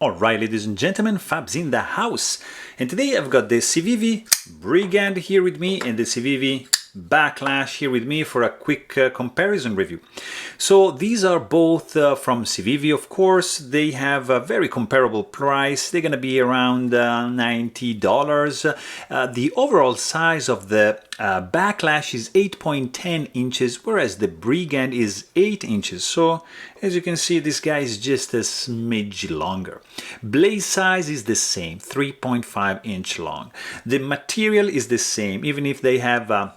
Alright, ladies and gentlemen, Fabs in the house, and today I've got the Civivi Brigand here with me and the Civivi Baklash here with me for a quick comparison review. So these are both from Civivi, of course. They have a very comparable price. They're gonna be around $90. The overall size of the Baklash is 8.10 inches, whereas the Brigand is 8 inches. So as you can see, this guy is just a smidge longer. Blade size is the same, 3.5 inch long. The material is the same, even if they have a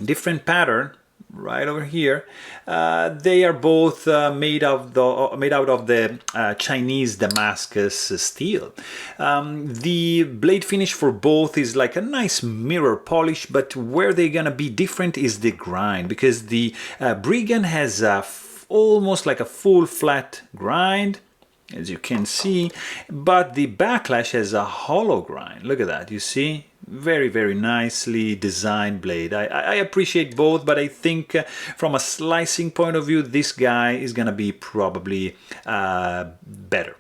different pattern right over here. They are both made out of the Chinese Damascus steel. The blade finish for both is like a nice mirror polish, but where they're gonna be different is the grind, because the Brigand has almost like a full flat grind, as you can see, but the Baklash has a hollow grind. Look at that, you see? Very, very nicely designed blade. I appreciate both, but I think from a slicing point of view, this guy is gonna be probably better.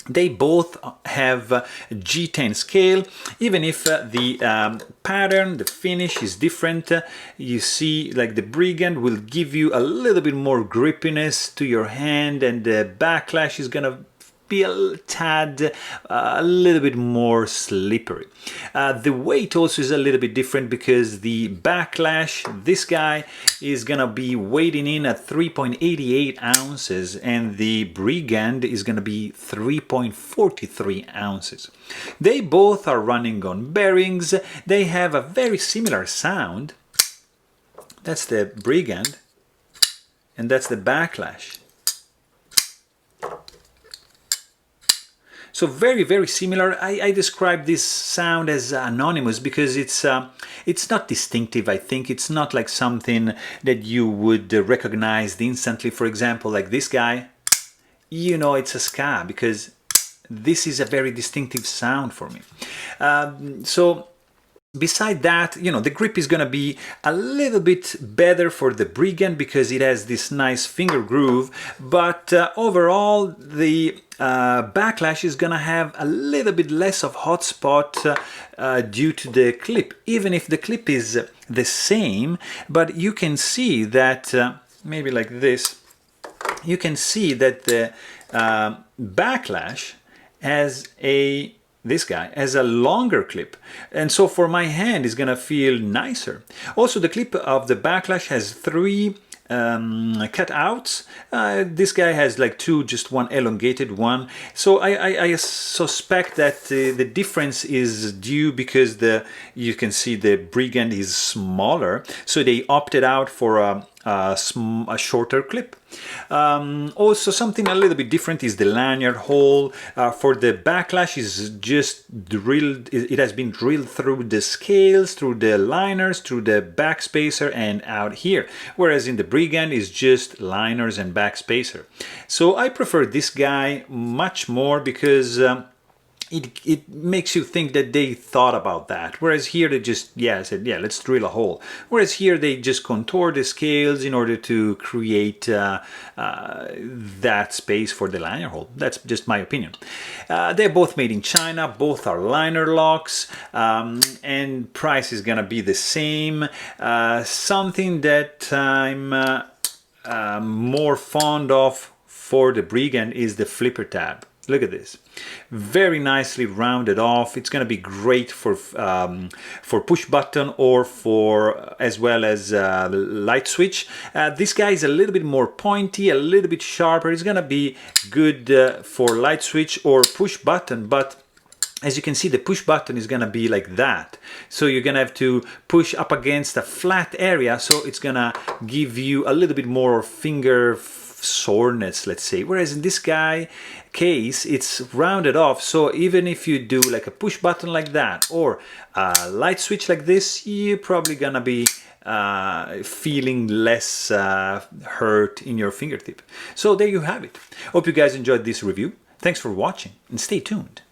They both have G10 scale, even if the pattern, the finish is different. You see, like the Brigand will give you a little bit more grippiness to your hand, and the Baklash is gonna be a tad, a little bit more slippery. The weight also is a little bit different, because the Baklash, this guy, is gonna be weighing in at 3.88 ounces, and the Brigand is gonna be 3.43 ounces. They both are running on bearings. They have a very similar sound. That's the Brigand, and that's the Baklash. So very, very similar. I describe this sound as anonymous because it's not distinctive. I think it's not like something that you would recognize instantly. For example, like this guy, you know it's a ska, because this is a very distinctive sound for me. Beside that, you know, the grip is gonna be a little bit better for the Brigand because it has this nice finger groove, but overall the Baklash is gonna have a little bit less of hot spot due to the clip, even if the clip is the same. But you can see that, maybe like this, you can see that the Baklash has this guy has a longer clip, and so for my hand is gonna feel nicer. Also, the clip of the Baklash has 3 cutouts. This guy has like 2, just one elongated one. So I suspect that the difference is due because you can see the Brigand is smaller, so they opted out for a shorter clip. Also, something a little bit different is the Lanyard Hole. For the Baklash is just drilled, it has been drilled through the scales, through the liners, through the backspacer, and out here, whereas in the Brigand is just liners and backspacer. So I prefer this guy much more because it makes you think that they thought about that, whereas here they just said, yeah, let's drill a hole. Whereas here they just contour the scales in order to create that space for the lanyard hole. That's just my opinion. They're both made in China, both are liner locks, and price is gonna be the same. Something that I'm more fond of for the Brigand is the flipper tab. Look at this, very nicely rounded off. It's going to be great for push button or for as well as light switch. This guy is a little bit more pointy, a little bit sharper. It's going to be good for light switch or push button, but as you can see, the push button is going to be like that. So you're going to have to push up against a flat area, so it's going to give you a little bit more finger soreness, let's say. Whereas in this guy case, it's rounded off, so even if you do like a push button like that or a light switch like this, you're probably gonna be feeling less hurt in your fingertip. So there you have it. Hope you guys enjoyed this review. Thanks for watching and stay tuned.